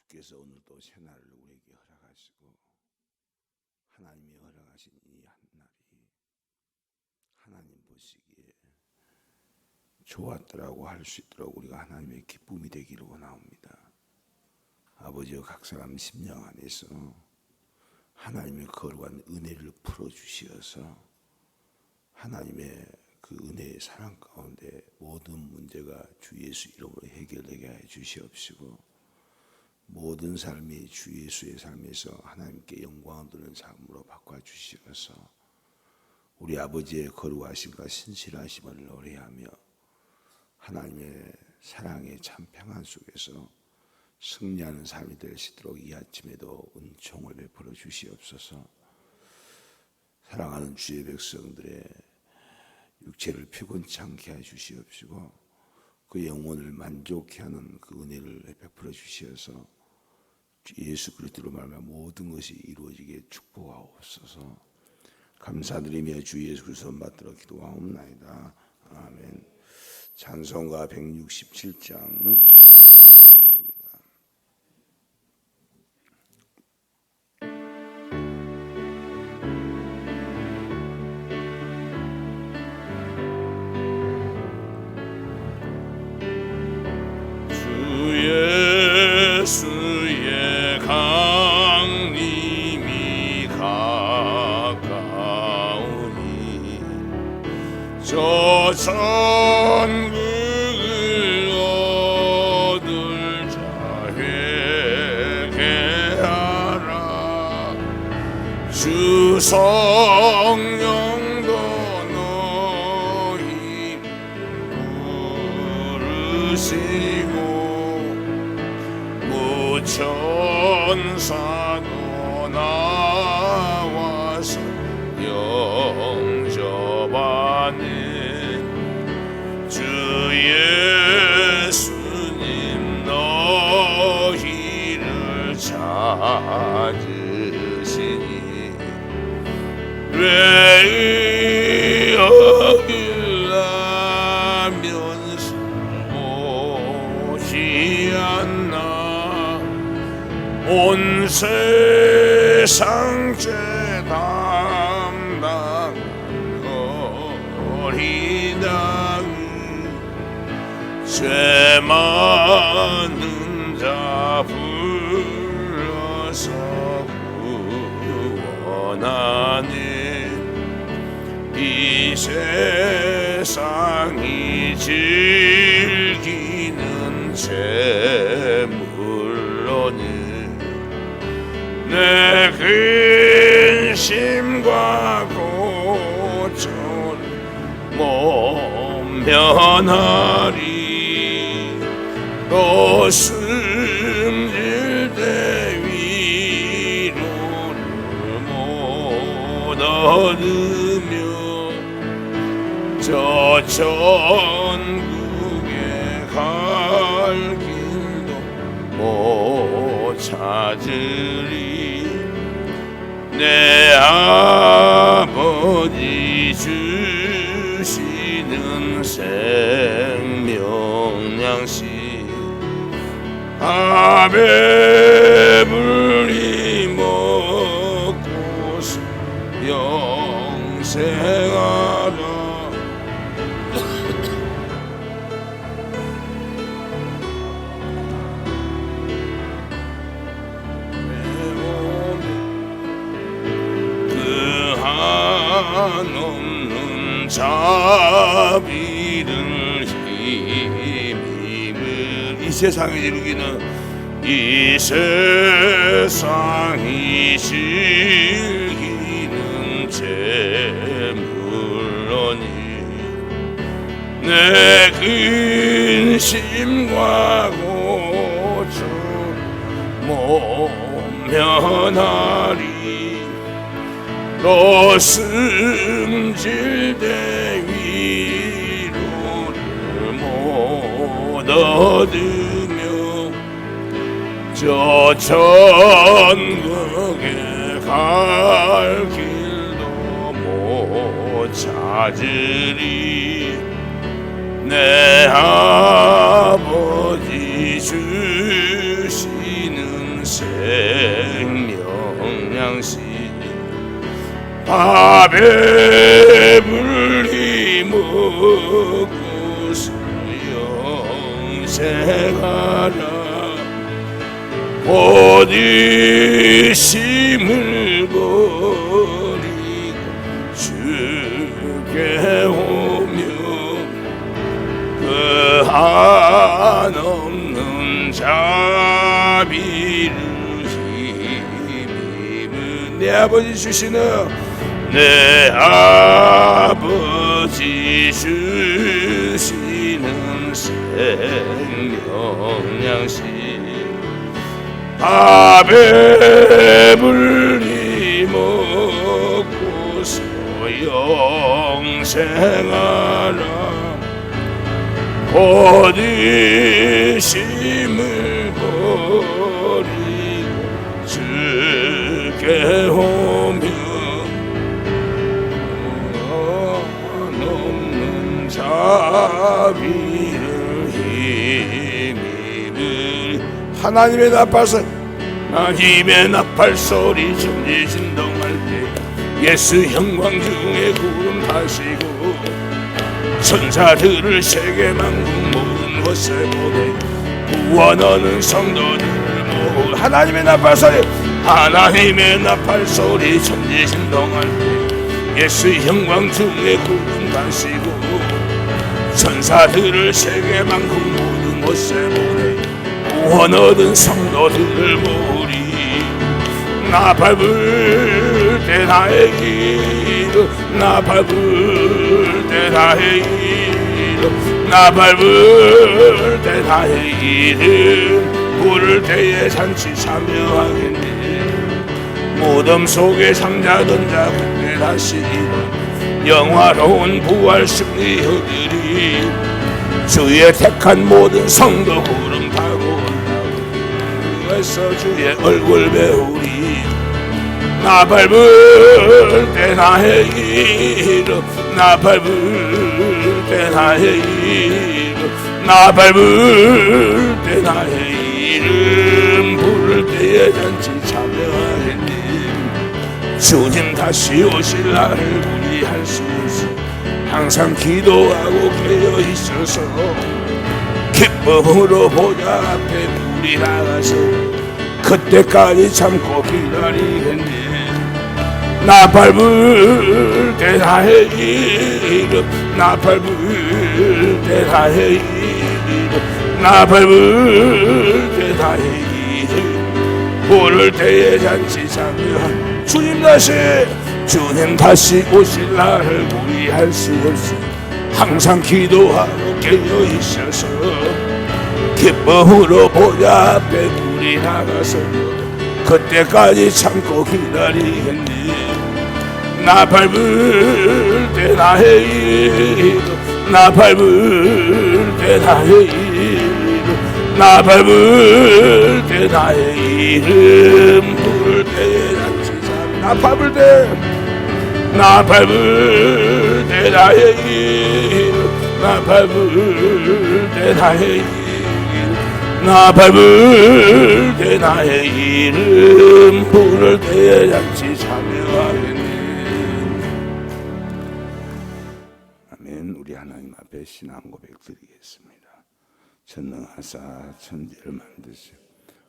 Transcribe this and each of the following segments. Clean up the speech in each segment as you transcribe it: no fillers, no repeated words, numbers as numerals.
주께서 오늘도 새날을 우리에게 허락하시고 하나님이 허락하신 이 한날이 하나님 보시기에 좋았더라고 할 수 있도록 우리가 하나님의 기쁨이 되기를 원하옵니다. 아버지여, 각 사람 심령 안에서 하나님의 거룩한 은혜를 풀어주시어서 하나님의 그 은혜의 사랑 가운데 모든 문제가 주 예수 이름으로 해결되게 해 주시옵시고, 모든 삶이 주 예수의 삶에서 하나님께 영광을 드리는 삶으로 바꿔주시어서 우리 아버지의 거룩하심과 신실하심을 노래하며 하나님의 사랑의 참 평안 속에서 승리하는 삶이 될 수 있도록 이 아침에도 은총을 베풀어 주시옵소서. 사랑하는 주의 백성들의 육체를 피곤치 않게 해 주시옵시고, 그 영혼을 만족케 하는 그 은혜를 베풀어 주시어서 예수 그리스도로 말하면 모든 것이 이루어지게 축복하옵소서. 감사드리며 주 예수 그리스도 받들어 기도하옵나이다. 아멘. 찬송가 167장 드립니다. 주 예수의 강림이 가까우니 저 천국을 얻을 자 회개하라. 주 성령도 너희 부르시고 무천사도 나와서 영접하는 주 예수님 너희를 찾으시니 왜 여기라면서 오지 않나. 온 세상 죄 담당한 어린 양이 죄 많은 자 불러서 구원하는 이 세상이 즐기는 재물로는 내 근심과 고초를 모면하리. 또 숨질 때 위로를 못 얻으며 저 천국에 갈 길도 못 찾으리. 내 아버지 주시는 생명양식 배불리 먹고서 영생하라. 없는 자비를 힘입을 이 세상에 이루기는 이 세상이 즐기는 재물로니 내 근심과 고초 모면하리. 또 숨질 때 위로를 못 얻으며 저 천국에 갈 길도 못 찾으리. 내 아버지 주시는 배불리 먹고서 영생하라. 어디 힘을 버리고 주께 오며 그 한없는 자비를 힘입은 내 아버지 주시는 내 아버지 주시는 생명양식 밥에 불리 먹고서 영생하라. 어디 힘을 버리고 주께 오며 넘는 자비를 힘입으리. 하나님의 나팔 소리 천지진동할 때 예수 영광 중에 구름 타시고 천사들을 세계 만국 모든 곳에 보내 구원하는 성도들을 모으. 하나님의 나팔 소리 천지진동할 때 예수 영광 중에 구름 타시고 천사들을 세계 만국 모든 곳에 보내 구원 얻은 성도들을 모으리. 나팔 불 때 나의 길, 나팔 불 때 나의 길, 나팔 불 때 나의 이름 부를 때에 잔치 참여하겠네. 무덤 속에 상자던 자 그때 다시 일어 영화로운 부활 승리 얻으리. 주의 택한 모든 성도 구름 타고 온다고 그래서 주의 얼굴 배우리. 나팔 불 때 나의 이름, 나팔 불 때 나의 이름, 나팔 불 때 나의 이름 부를 때에 잔치 참여하겠니. 주님 다시 오실 날을 우리 할 수 없어 항상 기도하고 깨어 있어서 기쁨으로 보좌 앞에 우리 나가서 그때까지 참고 기다리겠네. 나팔 불 때 나의 이름, 나팔 불 때 나의 이름, 나팔 불 때 나의 이름 부를 때에 잔치 참여한. 주님 다시 오실 날을 우리 할 수 없어 항상 기도하고 깨어 있어서 기쁨으로 보좌 앞에 우리 나가서 그때까지 참고 기다리겠니. 나팔 불 때 나의 이름, 나팔 불 때 나의 이름, 나팔 불 때 나의 이름 부를 때에 잔치 참. 나팔 불 때 나의 이름, 나팔 불 때 나의 이름, 나팔 불 때 나의 이름 부를 때에 잔치 참여하겠네. 아멘. 우리 하나님 앞에 신앙 고백 드리겠습니다. 전능하사 천지를 만드신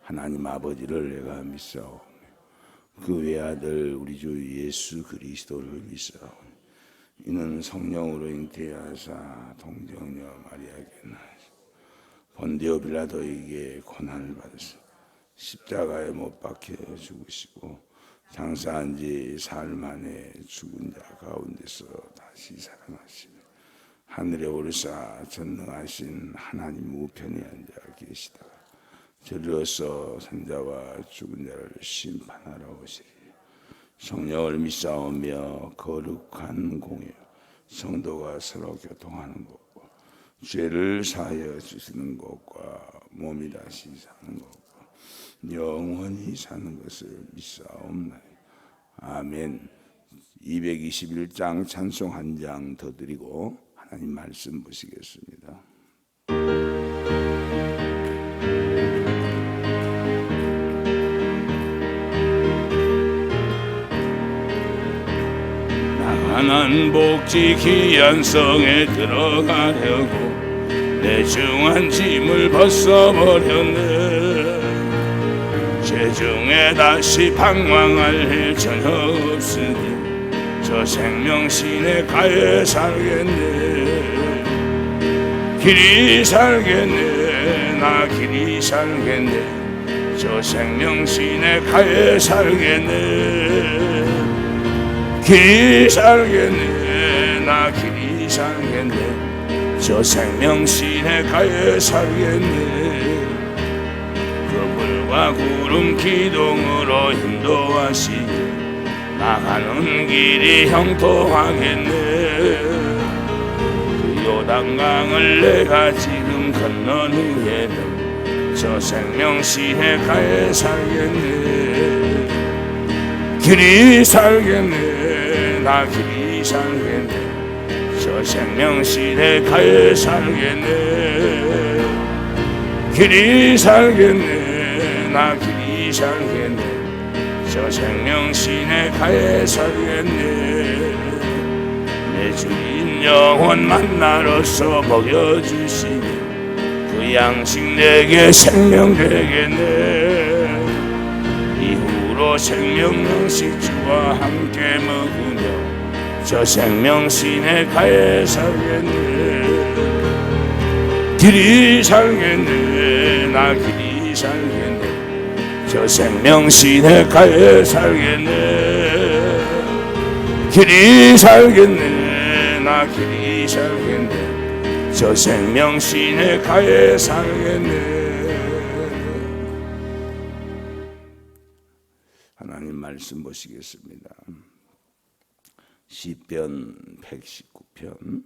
하나님 아버지를 내가 믿사오며 그 외아들 우리 주 예수 그리스도를 믿사오니 이는 성령으로 잉태하사 동정녀 마리아에게 나시고 본디오 빌라도에게 고난을 받으사 십자가에 못 박혀 죽으시고 장사한 지 사흘 만에 죽은 자 가운데서 다시 살아나시며 하늘에 오르사 전능하신 하나님 우편에 앉아 계시다가 저리로서 산자와 죽은 자를 심판하러 오시리. 성령을 믿사오며 거룩한 공예 성도가 서로 교통하는 것과 죄를 사하여 주시는 것과 몸이 다시 사는 것과 영원히 사는 것을 믿사옵나이다. 아멘. 221장 찬송 한 장 더 드리고 하나님 말씀 보시겠습니다. 영원한 복지 귀한 성에 들어가려고 내 중한 짐을 벗어버렸네. 죄중에 다시 방황할 일 전혀 없으니 저 생명 시내가에 살겠네. 길이 살겠네. 나 길이 살겠네. 저 생명 시내가에 살겠네. 길이 살겠네. 나 길이 살겠네. 저 생명 시내가에 살겠네. 그불과 구름 기둥으로 인도하시니 나가는 길이 형통하겠네. 그 요단강을 내가 지금 건넌 후에는 저 생명 시내가에 살겠네. 길이 살겠네. 나 길이 살겠네. 저 생명 시내가에 살겠네. 길이 살겠네. 나 길이 살겠네. 저 생명 시내가에 살겠네. 내 주인 영혼 만나러서 먹여주시니 그 양식 내게 생명 되겠네. 이후로 생명 양식 주와 함께 먹으며 저 생명 시내가에 살겠네. 길이 살겠네. 나 길이 살겠네. 저 생명 시내가에 살겠네. 길이 살겠네. 나 길이 살겠네. 저 생명 시내가에 살겠네. 하나님 말씀 보시겠습니다. 시편 119편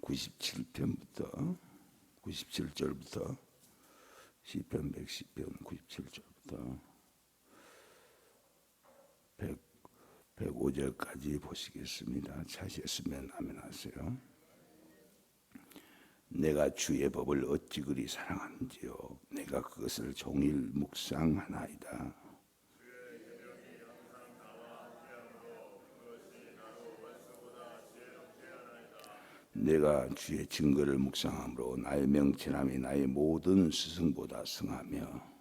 97편부터 97절부터 시편 110편 97절부터 105절까지 보시겠습니다. 찾으셨으면 아멘 하세요. 내가 주의 법을 어찌 그리 사랑하는지요. 내가 그것을 종일 묵상하나이다. 내가 주의 증거를 묵상함으로 나의 명철함이 나의 모든 스승보다 승하며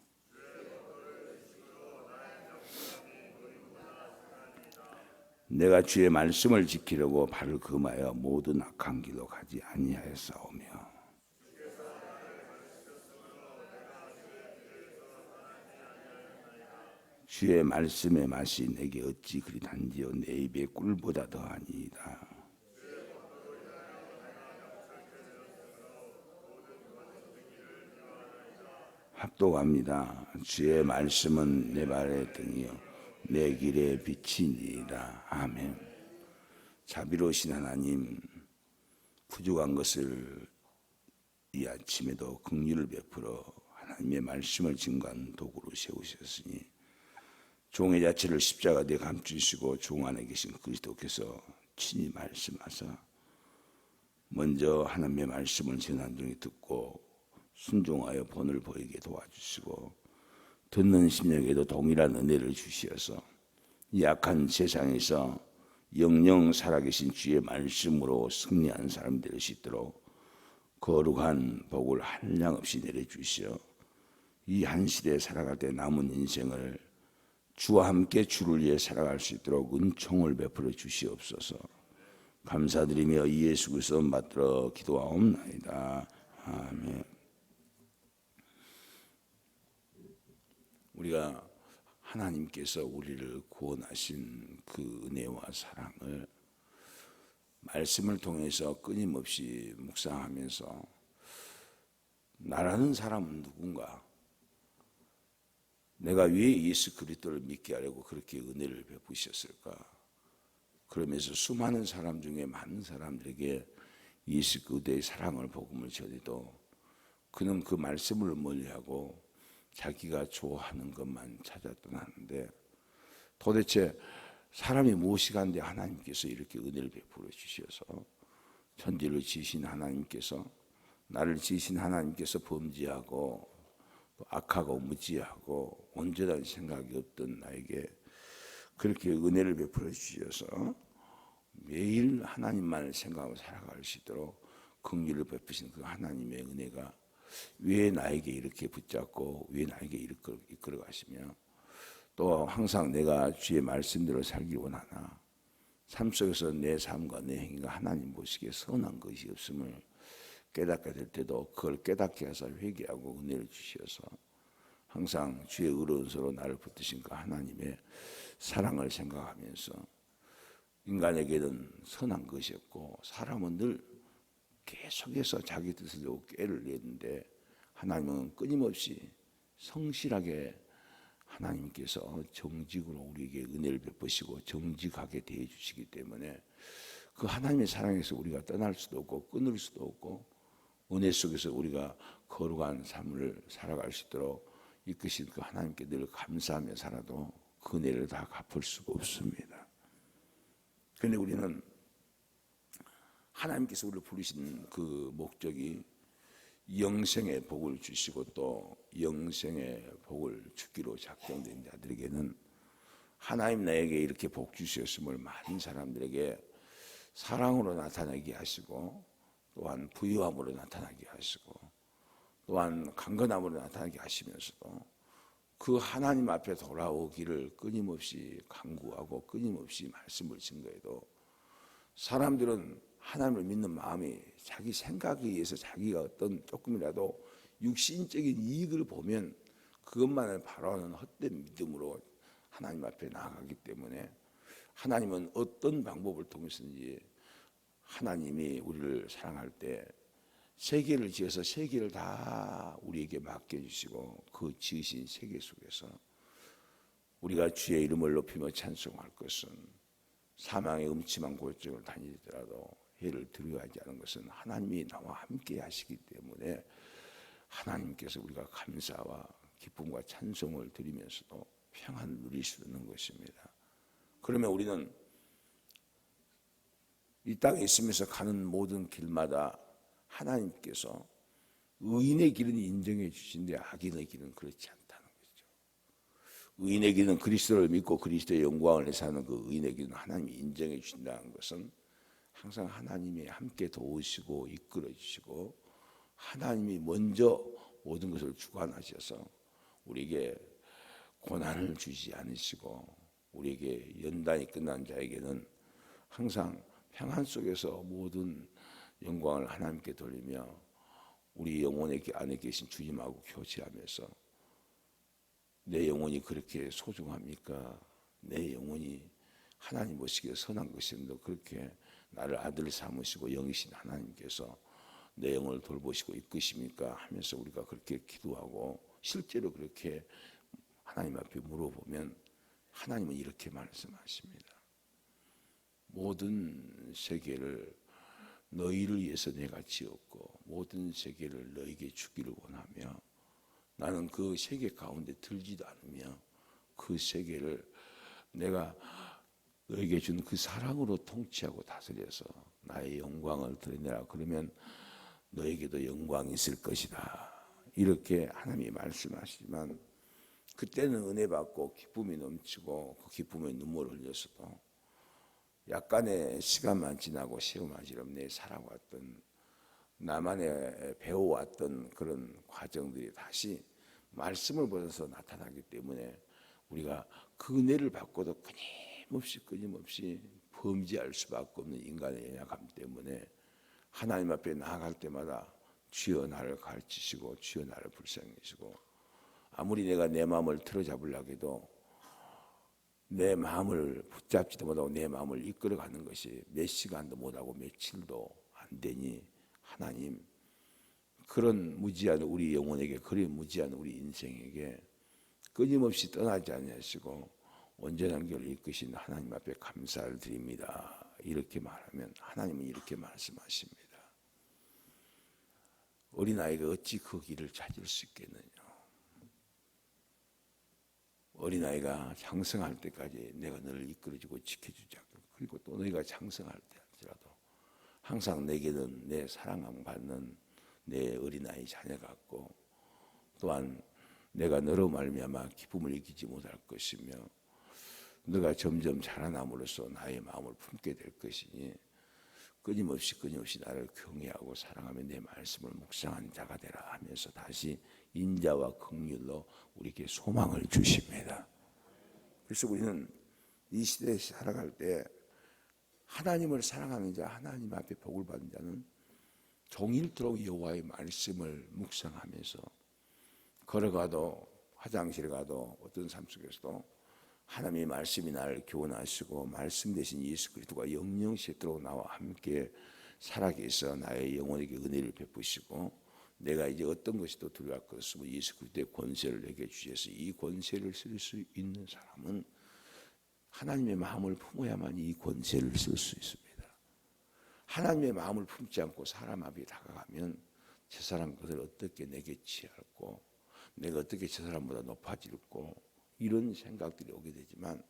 내가 주의 말씀을 지키려고 발을 금하여 모든 악한 길로 가지 아니하였사오며 주의 말씀의 맛이 내게 어찌 그리 단지요. 내 입에 꿀보다 더하니이다. 합독합니다. 주의 말씀은 내 발의 등이요 내 길의 빛이니이다. 아멘. 자비로우신 하나님, 부족한 것을 이 아침에도 긍휼을 베풀어 하나님의 말씀을 증거한 도구로 세우셨으니 종의 자체를 십자가에 감추시고 종 안에 계신 그리스도께서 친히 말씀하사 먼저 하나님의 말씀을 전한 중에 듣고 순종하여 본을 보이게 도와주시고 듣는 심령에도 동일한 은혜를 주시어서 이 악한 세상에서 영영 살아계신 주의 말씀으로 승리한 사람 될 수 있도록 거룩한 복을 한량없이 내려주시어 이 한 시대에 살아갈 때 남은 인생을 주와 함께 주를 위해 살아갈 수 있도록 은총을 베풀어 주시옵소서. 감사드리며 예수 그리스도 받들어 기도하옵나이다. 아멘. 우리가 하나님께서 우리를 구원하신 그 은혜와 사랑을 말씀을 통해서 끊임없이 묵상하면서 나라는 사람은 누군가, 내가 왜 예수 그리스도를 믿게 하려고 그렇게 은혜를 베푸셨을까? 그러면서 수많은 사람 중에 많은 사람들에게 예수 그리스도의 사랑을 복음을 전해도 그는 그 말씀을 멀리하고 자기가 좋아하는 것만 찾아 떠나는데, 도대체 사람이 무엇이 간데 하나님께서 이렇게 은혜를 베풀어 주셔서 천지를 지으신 하나님께서, 나를 지으신 하나님께서 범죄하고 또 악하고 무지하고 온전한 생각이 없던 나에게 그렇게 은혜를 베풀어 주셔서 매일 하나님만을 생각하고 살아갈 수 있도록 긍휼을 베푸신 그 하나님의 은혜가 왜 나에게 이렇게 붙잡고 왜 나에게 이끌어 가시며 또 항상 내가 주의 말씀대로 살기 원하나 삶 속에서 내 삶과 내 행위가 하나님 보시기에 선한 것이 없음을 깨닫게 될 때도 그걸 깨닫게 하사 회개하고 은혜를 주셔서 항상 주의 의로운 서로 나를 붙드신 그 하나님의 사랑을 생각하면서 인간에게는 선한 것이 없고 사람은 늘 계속해서 자기 뜻을 내고 꾀를 내는데 하나님은 끊임없이 성실하게 하나님께서 정직으로 우리에게 은혜를 베푸시고 정직하게 대해 주시기 때문에 그 하나님의 사랑에서 우리가 떠날 수도 없고 끊을 수도 없고 은혜 속에서 우리가 거룩한 삶을 살아갈 수 있도록 이끄신 그 하나님께 늘 감사하며 살아도 그 은혜를 다 갚을 수가 없습니다. 그런데 우리는 하나님께서 우리를 부르신 그 목적이 영생의 복을 주시고 또 영생의 복을 주기로 작정된 자들에게는 하나님 나에게 이렇게 복 주셨음을 많은 사람들에게 사랑으로 나타나게 하시고 또한 부유함으로 나타나게 하시고 또한 강건함으로 나타나게 하시면서도 그 하나님 앞에 돌아오기를 끊임없이 강구하고 끊임없이 말씀을 증거해도 사람들은 하나님을 믿는 마음이 자기 생각에 의해서 자기가 어떤 조금이라도 육신적인 이익을 보면 그것만을 바라는 헛된 믿음으로 하나님 앞에 나아가기 때문에 하나님은 어떤 방법을 통해서든지 하나님이 우리를 사랑할 때 세계를 지어서 세계를 다 우리에게 맡겨주시고 그 지으신 세계 속에서 우리가 주의 이름을 높이며 찬송할 것은 사망의 음침한 골정을 다니더라도 해를 두려워하지 않은 것은 하나님이 나와 함께 하시기 때문에 하나님께서 우리가 감사와 기쁨과 찬송을 드리면서도 평안을 누릴 수 있는 것입니다. 그러면 우리는 이 땅에 있으면서 가는 모든 길마다 하나님께서 의인의 길은 인정해 주신데 악인의 길은 그렇지 않다는 거죠. 의인의 길은 그리스도를 믿고 그리스도의 영광을 위해 사는 그 의인의 길은 하나님이 인정해 주신다는 것은 항상 하나님이 함께 도우시고 이끌어 주시고 하나님이 먼저 모든 것을 주관하셔서 우리에게 고난을 주지 않으시고 우리에게 연단이 끝난 자에게는 항상 평안 속에서 모든 영광을 하나님께 돌리며 우리 영혼의 안에 계신 주님하고 교제하면서 내 영혼이 그렇게 소중합니까? 내 영혼이 하나님 보시기에 선한 것인데 그렇게 나를 아들 삼으시고 영이신 하나님께서 내 영혼을 돌보시고 이끄십니까? 하면서 우리가 그렇게 기도하고 실제로 그렇게 하나님 앞에 물어보면 하나님은 이렇게 말씀하십니다. 모든 세계를 너희를 위해서 내가 지었고 모든 세계를 너희에게 주기를 원하며 나는 그 세계 가운데 들지도 않으며 그 세계를 내가 너에게 준 그 사랑으로 통치하고 다스려서 나의 영광을 드러내라. 그러면 너에게도 영광이 있을 것이다. 이렇게 하나님이 말씀하시지만 그때는 은혜 받고 기쁨이 넘치고 그 기쁨에 눈물을 흘렸어도 약간의 시간만 지나고 시험만 지나면 내 살아왔던 나만의 배워왔던 그런 과정들이 다시 말씀을 보면서 나타나기 때문에 우리가 그 은혜를 받고도 끊임없이 범죄할 수밖에 없는 인간의 연약함 때문에 하나님 앞에 나아갈 때마다 주여 나를 가르치시고 주여 나를 불쌍히시고 아무리 내가 내 마음을 틀어잡으려고 해도 내 마음을 붙잡지도 못하고 내 마음을 이끌어가는 것이 몇 시간도 못하고 며칠도 안 되니 하나님 그런 무지한 우리 영혼에게 그런 무지한 우리 인생에게 끊임없이 떠나지 아니하시고 온전한 길을 이끄신 하나님 앞에 감사를 드립니다. 이렇게 말하면 하나님은 이렇게 말씀하십니다. 어린아이가 어찌 그 길을 찾을 수 있겠느냐. 어린아이가 장성할 때까지 내가 너를 이끌어주고 지켜주자. 그리고 또 너희가 장성할 때 할지라도 항상 내게는 내 사랑받는 내 어린아이 자녀 같고 또한 내가 너로 말미암아 기쁨을 이기지 못할 것이며 너가 점점 자라남으로써 나의 마음을 품게 될 것이니 끊임없이 나를 경외하고 사랑하며 내 말씀을 묵상한 자가 되라 하면서 다시 인자와 긍휼로 우리에게 소망을 주십니다. 그래서 우리는 이 시대에 살아갈 때 하나님을 사랑하는 자, 하나님 앞에 복을 받는 자는 종일토록 여호와의 말씀을 묵상하면서 걸어가도 화장실에 가도 어떤 삶 속에서도 하나님의 말씀이 나를 교훈하시고 말씀 대신 예수 그리스도가 영영시도록 나와 함께 살아계셔 나의 영혼에게 은혜를 베푸시고 내가 이제 어떤 것이 또 두려울 것 없으면 예수 그리스도의 권세를 내게 주셔서 이 권세를 쓸 수 있는 사람은 하나님의 마음을 품어야만 이 권세를 쓸 수 있습니다. 하나님의 마음을 품지 않고 사람 앞에 다가가면 저 사람 것을 어떻게 내게 취할고 내가 어떻게 저 사람보다 높아질고 이런 생각들이 오게 되지만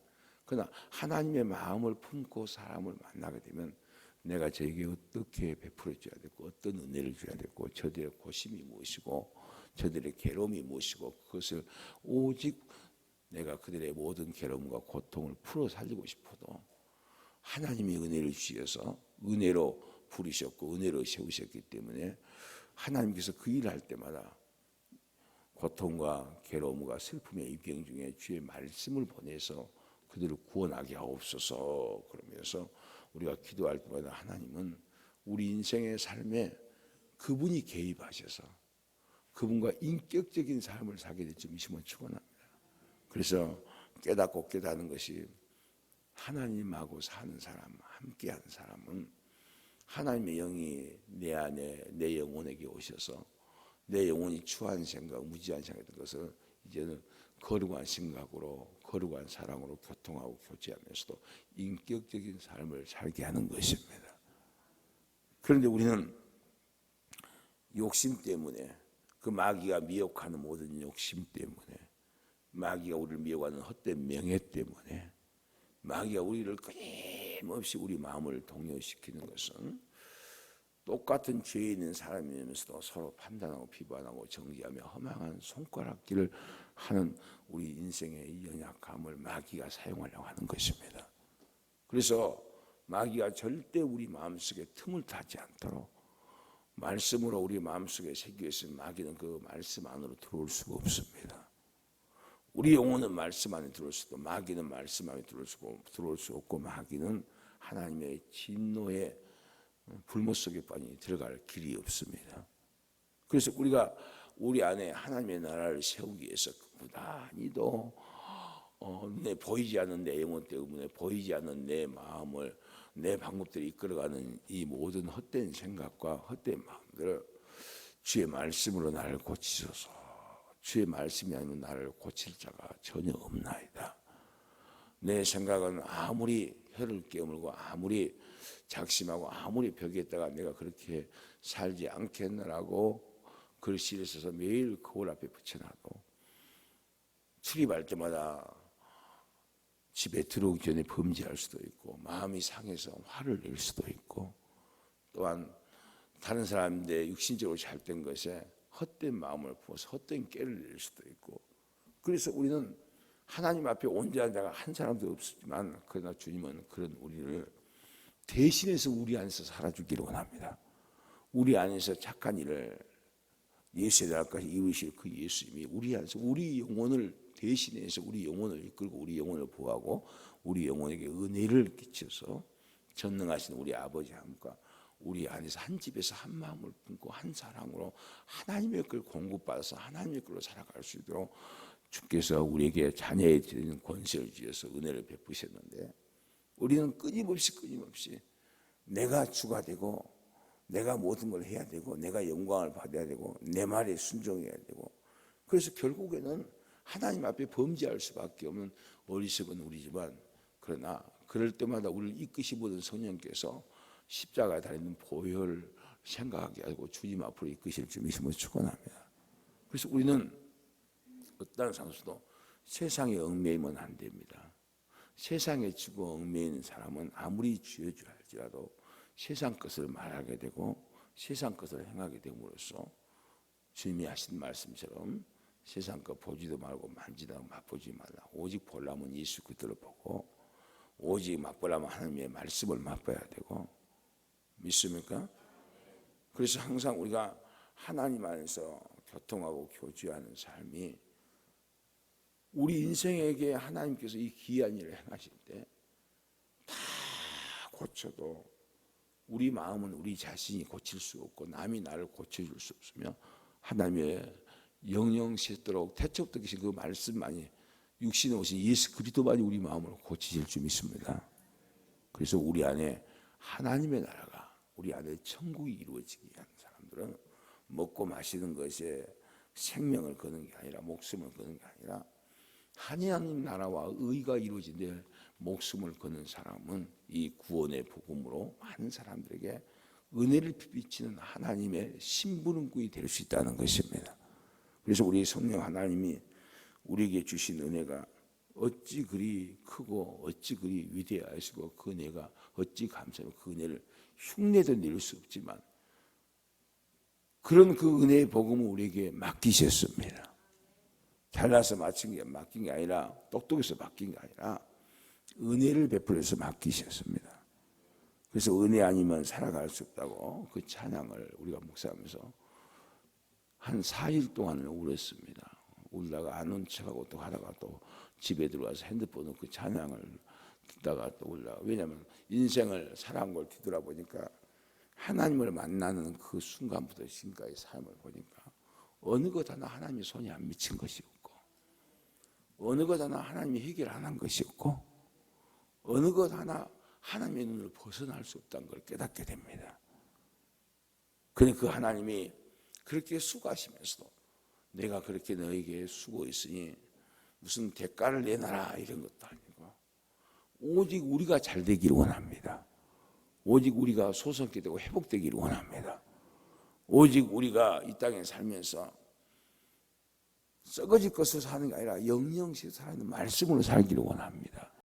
그러나 하나님의 마음을 품고 사람을 만나게 되면 내가 저에게 어떻게 베풀어 줘야 되고 어떤 은혜를 줘야 되고 저들의 고심이 무엇이고 저들의 괴로움이 무엇이고 그것을 오직 내가 그들의 모든 괴로움과 고통을 풀어 살리고 싶어도 하나님이 은혜를 주셔서 은혜로 부르셨고 은혜로 세우셨기 때문에 하나님께서 그 일을 할 때마다 고통과 괴로움과 슬픔의 입경 중에 주의 말씀을 보내서 그들을 구원하게 하옵소서. 그러면서 우리가 기도할 때마다 하나님은 우리 인생의 삶에 그분이 개입하셔서 그분과 인격적인 삶을 살게 될 줄이심을 축원합니다. 그래서 깨닫고 깨닫는 것이 하나님하고 사는 사람, 함께하는 사람은 하나님의 영이 내 안에 내 영혼에게 오셔서 내 영혼이 추한 생각, 무지한 생각인 것을 이제는 거룩한 생각으로 거룩한 사랑으로 교통하고 교제하면서도 인격적인 삶을 살게 하는 것입니다. 그런데 우리는 욕심 때문에 그 마귀가 미혹하는 모든 욕심 때문에 마귀가 우리를 미혹하는 헛된 명예 때문에 마귀가 우리를 끊임없이 우리 마음을 동요시키는 것은 똑같은 죄에 있는 사람이면서도 서로 판단하고 비판하고 정죄하며 허망한 손가락질을 하는 우리 인생의 연약함을 마귀가 사용하려고 하는 것입니다. 그래서 마귀가 절대 우리 마음속에 틈을 타지 않도록 말씀으로 우리 마음속에 새겨 있으면 마귀는 그 말씀 안으로 들어올 수가 없습니다. 우리 영혼은 말씀 안에 들어올 수도 마귀는 말씀 안에 들어올 수 없고 마귀는 하나님의 진노의 불못 속에 빠니 들어갈 길이 없습니다. 그래서 우리가 우리 안에 하나님의 나라를 세우기 위해서 무단히도 눈에 보이지 않는 내 영혼 때문에 보이지 않는 내 마음을 내 방법대로 이끌어가는 이 모든 헛된 생각과 헛된 마음들을 주의 말씀으로 나를 고치소서. 주의 말씀이 아니면 나를 고칠 자가 전혀 없나이다. 내 생각은 아무리 혀를 깨물고 아무리 작심하고 아무리 벽에 있다가 내가 그렇게 살지 않겠느라고 글씨를 써서 매일 거울 앞에 붙여놔도 출입할 때마다 집에 들어오기 전에 범죄할 수도 있고 마음이 상해서 화를 낼 수도 있고 또한 다른 사람인데 육신적으로 잘된 것에 헛된 마음을 부어서 헛된 깨를 낼 수도 있고 그래서 우리는 하나님 앞에 온전한 자가 한 사람도 없지만 그러나 주님은 그런 우리를 대신해서 우리 안에서 살아주기를 원합니다. 우리 안에서 착한 일을 예수의 날까지 이루실 그 예수님이 우리 안에서 우리 영혼을 대신해서 우리 영혼을 이끌고 우리 영혼을 보호하고 우리 영혼에게 은혜를 끼쳐서 전능하신 우리 아버지 함과 우리 안에서 한 집에서 한 마음을 품고 한 사랑으로 하나님의 걸 공급받아서 하나님의 걸로 살아갈 수 있도록 주께서 우리에게 자녀에 드리는 권세를 주셔서 은혜를 베푸셨는데 우리는 끊임없이 내가 주가 되고 내가 모든 걸 해야 되고 내가 영광을 받아야 되고 내 말에 순종해야 되고 그래서 결국에는 하나님 앞에 범죄할 수밖에 없는 어리석은 우리지만 그러나 그럴 때마다 우리를 이끄시보던 성령께서 십자가에 달리는 보혈을 생각하게 하고 주님 앞으로 이끄실 줄 믿음으로 축원합니다. 그래서 우리는 어떤 상황에서도 세상에 얽매이면 안 됩니다. 세상에 지고 얽매이는 사람은 아무리 죄주 할지라도 세상 것을 말하게 되고 세상 것을 행하게 됨으로써 주님이 하신 말씀처럼 세상 거 보지도 말고 만지도 말고 맛보지 말라. 오직 보려면 예수 그리스도를 보고, 오직 맛보려면 하나님의 말씀을 맛봐야 되고, 믿습니까? 그래서 항상 우리가 하나님 안에서 교통하고 교제하는 삶이, 우리 인생에게 하나님께서 이 귀한 일을 행하실 때 다 고쳐도 우리 마음은 우리 자신이 고칠 수 없고 남이 나를 고쳐줄 수 없으며, 하나님의 영영시도록 태초부터 계신 그 말씀만이, 육신에 오신 예수 그리스도만이 우리 마음을 고치실 줄 믿습니다. 그래서 우리 안에 하나님의 나라가, 우리 안에 천국이 이루어지기 위한 사람들은 먹고 마시는 것에 생명을 거는 게 아니라, 목숨을 거는 게 아니라, 하나님 나라와 의가 이루어진 데 목숨을 거는 사람은 이 구원의 복음으로 많은 사람들에게 은혜를 비치는 하나님의 심부름꾼이 될 수 있다는 것입니다. 그래서 우리 성령 하나님이 우리에게 주신 은혜가 어찌 그리 크고 어찌 그리 위대하시고, 그 은혜가 어찌 감사하고, 그 은혜를 흉내도 낼 수 없지만 그런 그 은혜의 복음을 우리에게 맡기셨습니다. 잘나서 맡긴 게 아니라, 똑똑해서 맡긴 게 아니라 은혜를 베풀어서 맡기셨습니다. 그래서 은혜 아니면 살아갈 수 없다고 그 찬양을 우리가 묵상하면서 한 4일 동안을 울었습니다. 울다가 안 온 척하고 또 하다가 또 집에 들어와서 핸드폰으로 그 찬양을 듣다가 또 울다가, 왜냐하면 인생을 살아온 걸 뒤돌아보니까 하나님을 만나는 그 순간부터 지금까지 삶을 보니까 어느 것 하나 하나님의 손이 안 미친 것이 없고, 어느 것 하나 하나님이 해결 안 한 것이 없고, 어느 것 하나 하나님의 눈을 벗어날 수 없다는 걸 깨닫게 됩니다. 그러니까 그 하나님이 그렇게 수고하시면서도 내가 그렇게 너에게 수고했으니 무슨 대가를 내놔라 이런 것도 아니고, 오직 우리가 잘 되기를 원합니다. 오직 우리가 소속게 되고 회복되기를 원합니다. 오직 우리가 이 땅에 살면서 썩어질 것으로 사는 게 아니라 영영시 살아있는 말씀으로 살기를 원합니다.